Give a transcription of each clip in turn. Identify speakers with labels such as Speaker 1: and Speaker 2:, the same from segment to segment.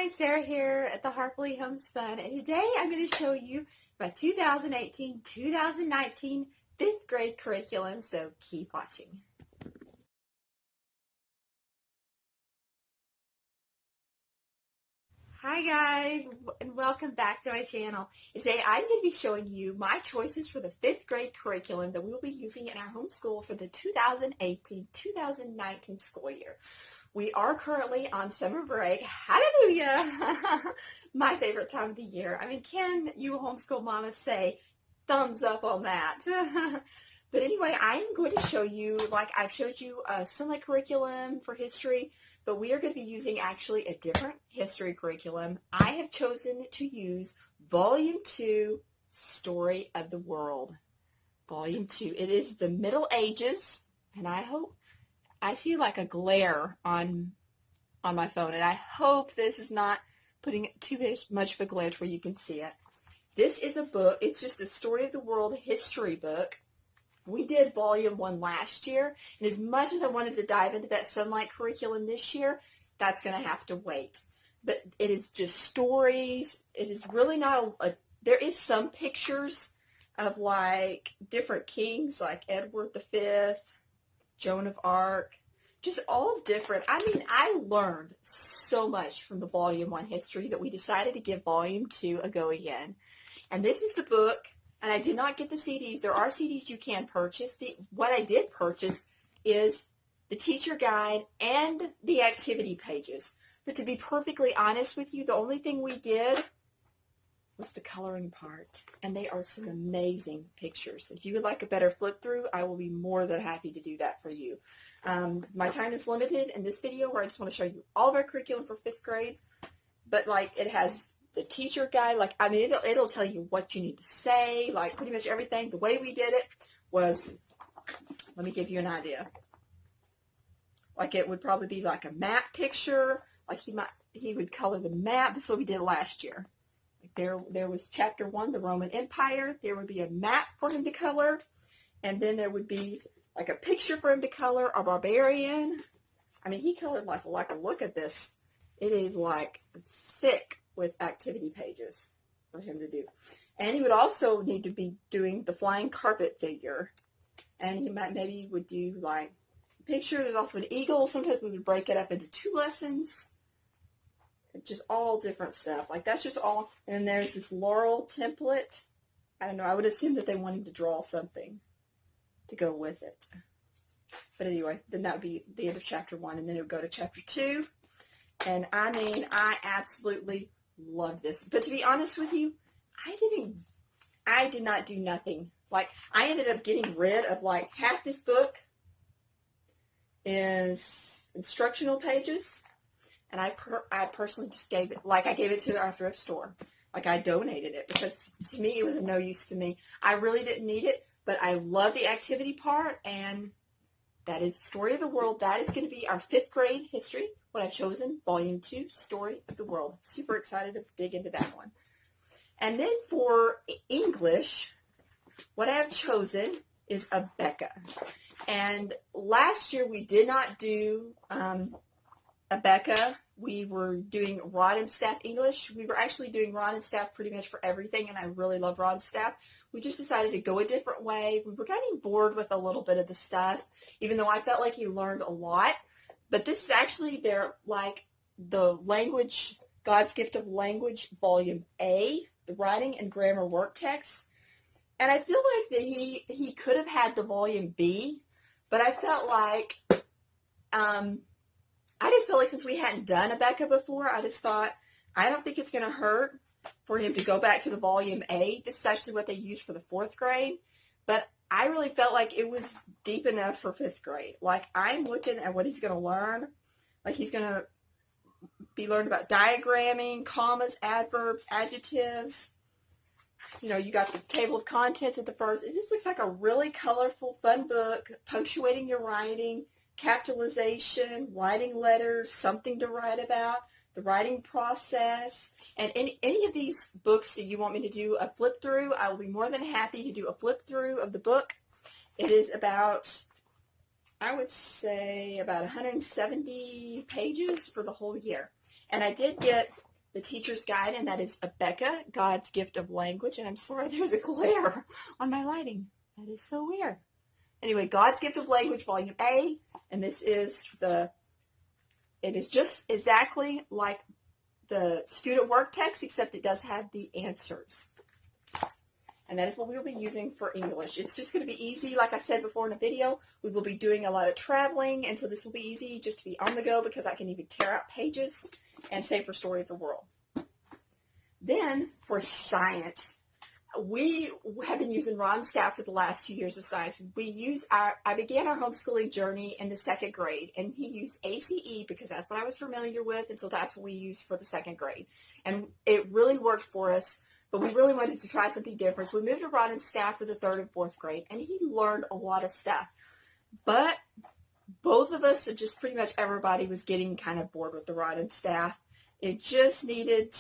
Speaker 1: Hi, Sarah here at the Harpley Homespun, and today I'm going to show you my 2018-2019 fifth grade curriculum, so keep watching. Hi guys, and welcome back to my channel. Today I'm going to be showing you my choices for the fifth grade curriculum that we will be using in our homeschool for the 2018-2019 school year. We are currently on summer break. Hallelujah! My favorite time of the year. I mean, can you homeschool mamas say thumbs up on that? But anyway, I'm going to show you, like I've showed you a similar curriculum for history, but we are going to be using actually a different history curriculum. I have chosen to use Volume 2, Story of the World. Volume 2. It is the Middle Ages, and I see like a glare on my phone, and I hope this is not putting too much of a glare where you can see it. This is a book. It's just a Story of the World history book. We did Volume 1 last year, and as much as I wanted to dive into that Sunlight curriculum this year, that's going to have to wait. But it is just stories. It is really not there is some pictures of like different kings, like Edward V, Joan of Arc, just all different. I mean, I learned so much from the Volume 1 history that we decided to give Volume 2 a go again. And this is the book, and I did not get the CDs. There are CDs you can purchase. What I did purchase is the teacher guide and the activity pages. But to be perfectly honest with you, the only thing we did was the coloring part, and they are some amazing pictures. If you would like a better flip through, I will be more than happy to do that for you. My time is limited in this video where I just want to show you all of our curriculum for fifth grade, but like it has the teacher guide, like I mean it'll tell you what you need to say, like pretty much everything. The way we did it was, let me give you an idea. Like it would probably be like a map picture, like he would color the map. This is what we did last year. There was chapter 1, the Roman Empire. There would be a map for him to color, and then there would be like a picture for him to color, a barbarian. I mean, he colored like a look at this. It is like thick with activity pages for him to do. And he would also need to be doing the flying carpet figure, and he maybe would do like a picture. There's also an eagle. Sometimes we would break it up into 2 lessons. Just all different stuff. Like that's just all. And then there's this Laurel template. I don't know. I would assume that they wanted to draw something to go with it. But anyway, then that would be the end of chapter 1. And then it would go to chapter 2. And I mean, I absolutely love this. But to be honest with you, I did not do nothing. Like I ended up getting rid of like half this book is instructional pages. And I personally just gave it to our thrift store. Like I donated it because to me it was of no use to me. I really didn't need it, but I love the activity part, and that is Story of the World. That is going to be our fifth grade history. What I've chosen, Volume 2, Story of the World. Super excited to dig into that one. And then for English, what I have chosen is a Becca. And last year we did not do a Becca. We were doing Rod and Staff English. We were actually doing Rod and Staff pretty much for everything, and I really love Rod and Staff. We just decided to go a different way. We were getting bored with a little bit of the stuff, even though I felt like he learned a lot. But this is actually the language, God's Gift of Language, Volume A, the writing and grammar work text. And I feel like that he could have had the Volume B, but I felt like I just felt like since we hadn't done a Becca before, I just thought, I don't think it's going to hurt for him to go back to the Volume A. This is actually what they used for the 4th grade. But I really felt like it was deep enough for 5th grade. Like, I'm looking at what he's going to learn. Like, he's going to be learning about diagramming, commas, adverbs, adjectives. You know, you got the table of contents at the first. It just looks like a really colorful, fun book, punctuating your writing, capitalization, writing letters, something to write about, the writing process, and any of these books that you want me to do a flip through, I will be more than happy to do a flip through of the book. It is about, I would say, about 170 pages for the whole year. And I did get the teacher's guide, and that is Abeka, God's Gift of Language. And I'm sorry, there's a glare on my lighting. That is so weird. Anyway, God's Gift of Language, Volume A, and this is it is just exactly like the student work text, except it does have the answers. And that is what we will be using for English. It's just going to be easy. Like I said before in a video, we will be doing a lot of traveling, and so this will be easy just to be on the go because I can even tear out pages and save for Story of the World. Then for science, we have been using Ron Staff for the last 2 years of science. I began our homeschooling journey in the 2nd grade, and he used ACE because that's what I was familiar with, and so that's what we used for the 2nd grade. And it really worked for us, but we really wanted to try something different. So we moved to Ron and Staff for the 3rd and 4th grade, and he learned a lot of stuff. But both of us, just pretty much everybody, was getting kind of bored with the Ron and Staff. It just needed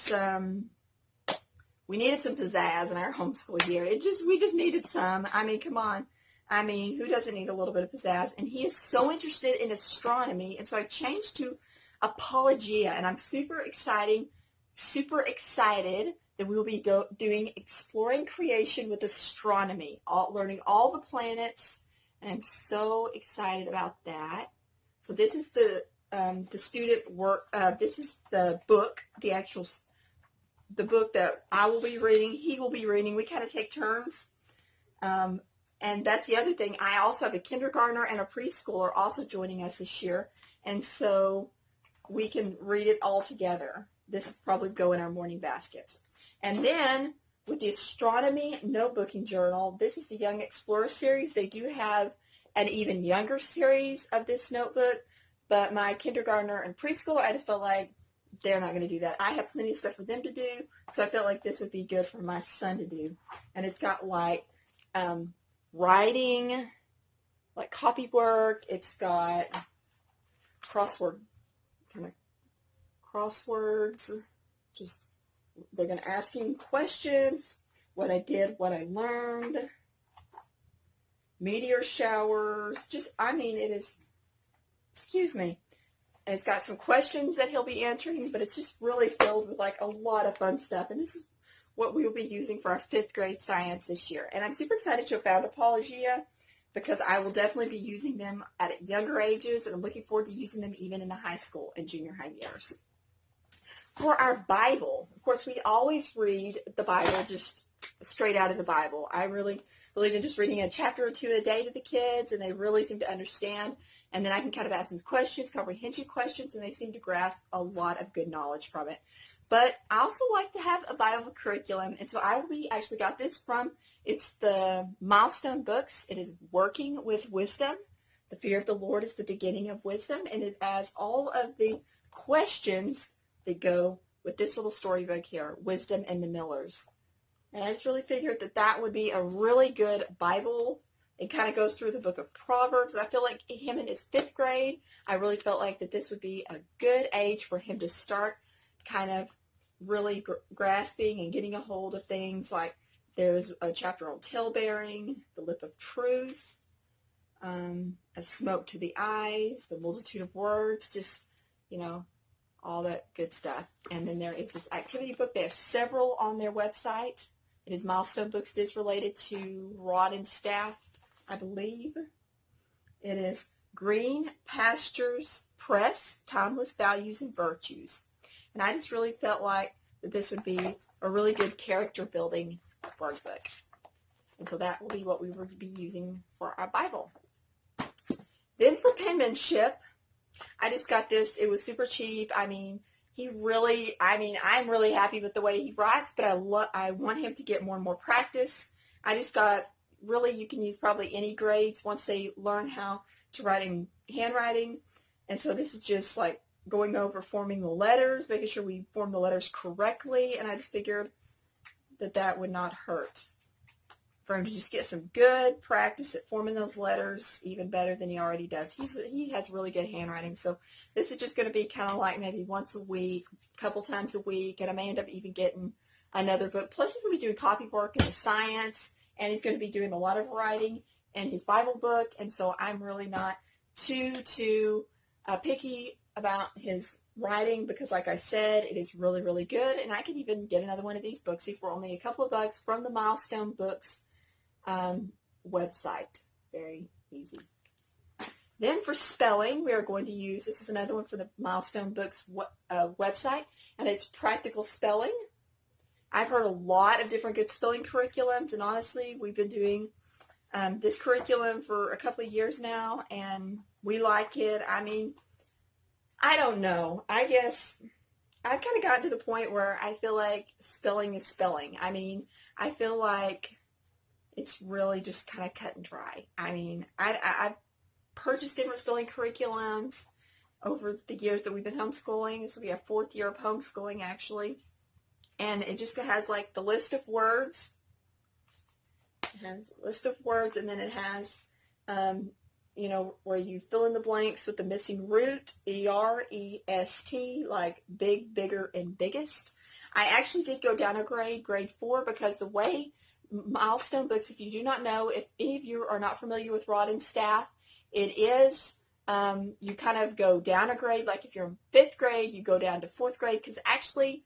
Speaker 1: we needed some pizzazz in our homeschool year. We just needed some. I mean, come on. I mean, who doesn't need a little bit of pizzazz? And he is so interested in astronomy, and so I changed to Apologia, and I'm super excited that we will be doing Exploring Creation with Astronomy, learning all the planets, and I'm so excited about that. So this is the student work. This is the book, the book that I will be reading, he will be reading. We kind of take turns. And that's the other thing. I also have a kindergartner and a preschooler also joining us this year. And so we can read it all together. This will probably go in our morning basket. And then with the astronomy notebooking journal, this is the Young Explorer series. They do have an even younger series of this notebook. But my kindergartner and preschooler, I just felt like they're not going to do that. I have plenty of stuff for them to do, so I felt like this would be good for my son to do. And it's got like writing, like copy work. It's got crosswords. Just they're going to ask him questions, what I did, what I learned, meteor showers. It is, excuse me. And it's got some questions that he'll be answering, but it's just really filled with like a lot of fun stuff. And this is what we will be using for our 5th grade science this year. And I'm super excited to have found Apologia because I will definitely be using them at younger ages, and I'm looking forward to using them even in the high school and junior high years. For our Bible, of course, we always read the Bible just straight out of the Bible. I really believe in just reading a chapter or 2 a day to the kids, and they really seem to understand. And then I can kind of ask them questions, comprehension questions, and they seem to grasp a lot of good knowledge from it. But I also like to have a Bible curriculum, and so actually got this from, it's the Milestone Books. It is Working with Wisdom. The Fear of the Lord is the Beginning of Wisdom, and it has all of the questions that go with this little storybook here, Wisdom and the Millers. And I just really figured that would be a really good Bible. It kind of goes through the book of Proverbs, and I feel like him in his 5th grade, I really felt like that this would be a good age for him to start kind of really grasping and getting a hold of things. Like there's a chapter on tale-bearing, the lip of truth, a smoke to the eyes, the multitude of words, just, all that good stuff. And then there is this activity book. They have several on their website. It is Milestone Books. It is related to Rod and Staff, I believe. It is Green Pastures Press, Timeless Values and Virtues. And I just really felt like that this would be a really good character building workbook. And so that will be what we will be using for our Bible. Then for penmanship, I just got this. It was super cheap. I'm really happy with the way he writes, but I want him to get more and more practice. I just got, really, you can use probably any grades once they learn how to write in handwriting. And so this is just like going over forming the letters, making sure we form the letters correctly. And I just figured that would not hurt for him to just get some good practice at forming those letters even better than he already does. He has really good handwriting. So this is just going to be kind of like maybe once a week, a couple times a week, and I may end up even getting another book. Plus he's going to be doing copy work in the science, and he's going to be doing a lot of writing in his Bible book, and so I'm really not too picky about his writing because, like I said, it is really, really good. And I could even get another one of these books. These were only a couple of bucks from the Milestone Books website. Very easy. Then for spelling, we are going to use, this is another one for the Milestone Books website, and it's practical spelling. I've heard a lot of different good spelling curriculums, and honestly, we've been doing this curriculum for a couple of years now, and we like it. I mean, I don't know. I guess I've kind of gotten to the point where I feel like spelling is spelling. I mean, I feel like it's really just kind of cut and dry. I mean, I've purchased different spelling curriculums over the years that we've been homeschooling. This will be our 4th year of homeschooling, actually. And it just has like the list of words. It has a list of words, and then it has, you know, where you fill in the blanks with the missing root, E-R-E-S-T, like big, bigger, and biggest. I actually did go down a grade, grade 4, because the way Milestone Books, if you do not know, if any of you are not familiar with Rod and Staff, it is, you kind of go down a grade. Like if you're in 5th grade, you go down to 4th grade, because actually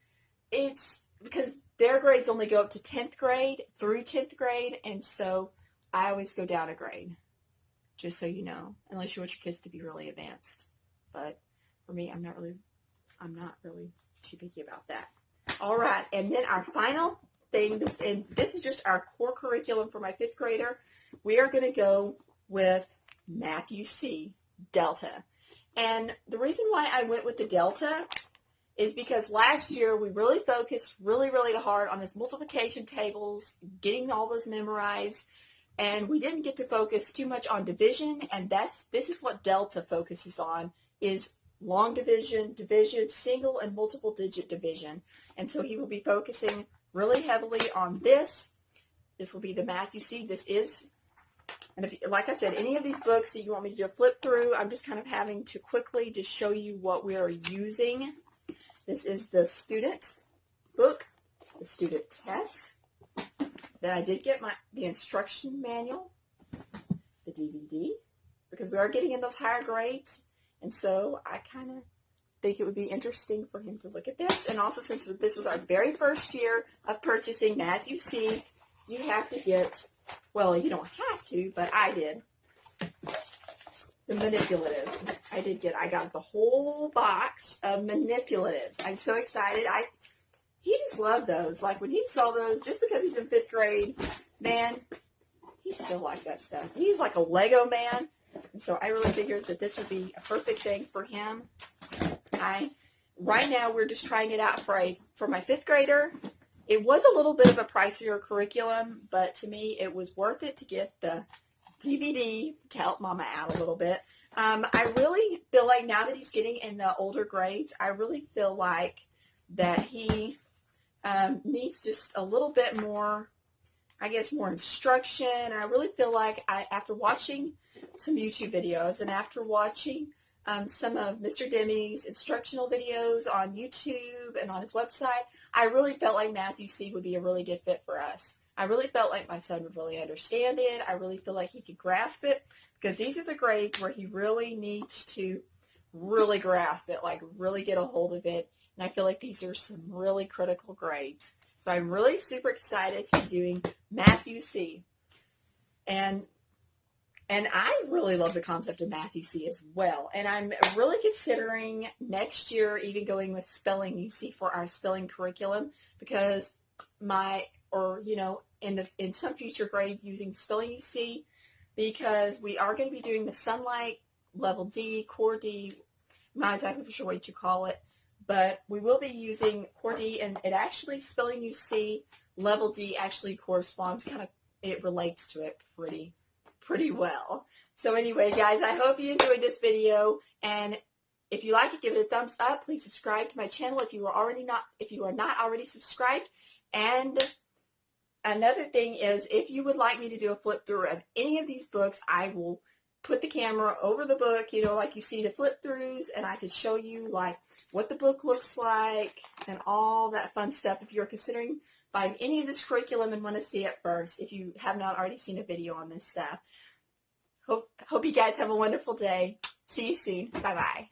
Speaker 1: it's because their grades only go up to 10th grade through 10th grade, and so I always go down a grade, just so you know, unless you want your kids to be really advanced. But for me, I'm not really too picky about that. All right, and then our final thing, and this is just our core curriculum for my 5th grader, we are going to go with Matthew C. Delta. And the reason why I went with the Delta is because last year we really focused really, really hard on his multiplication tables, getting all those memorized, and we didn't get to focus too much on division, and this is what Delta focuses on, is long division, division, single and multiple digit division. And so he will be focusing really heavily on this. This will be the Matthew C. This is, and if, like I said, any of these books that you want me to do a flip through, I'm just kind of having to quickly just show you what we are using. This is the student book, the student test. Then I did get the instruction manual, the DVD, because we are getting in those higher grades. And so I kind of think it would be interesting for him to look at this. And also, since this was our very first year of purchasing Matthew C., you have to get, well, you don't have to, but I did, the manipulatives. I got the whole box of manipulatives. I'm so excited. He just loved those. Like when he saw those, just because he's in 5th grade, man, he still likes that stuff. He's like a Lego man. And so I really figured that this would be a perfect thing for him. Right now we're just trying it out for my 5th grader. It was a little bit of a pricier curriculum, but to me it was worth it to get the DVD to help Mama out a little bit. I really feel like now that he's getting in the older grades, I really feel like that he needs just a little bit more, I guess, more instruction. I really feel like after watching some YouTube videos and after watching some of Mr. Demi's instructional videos on YouTube and on his website, I really felt like Matthew C. would be a really good fit for us. I really felt like my son would really understand it. I really feel like he could grasp it, because these are the grades where he really needs to really grasp it, like really get a hold of it. And I feel like these are some really critical grades. So I'm really super excited to be doing Matthew C. And I really love the concept of Matthew C. as well. And I'm really considering next year even going with Spelling UC for our spelling curriculum, because in some future grade using Spelling UC, because we are going to be doing the Sunlight Level D, Core D, I'm not exactly sure what you call it, but we will be using Core D, and it actually, Spelling UC Level D actually corresponds, it relates to it pretty well. So anyway, guys, I hope you enjoyed this video, and if you like it, give it a thumbs up. Please subscribe to my channel if you are not already subscribed. And another thing is, if you would like me to do a flip through of any of these books, I will put the camera over the book, like you see the flip throughs, and I can show you like what the book looks like and all that fun stuff if you're considering buying any of this curriculum and want to see it first, if you have not already seen a video on this stuff. Hope you guys have a wonderful day. See you soon. Bye-bye.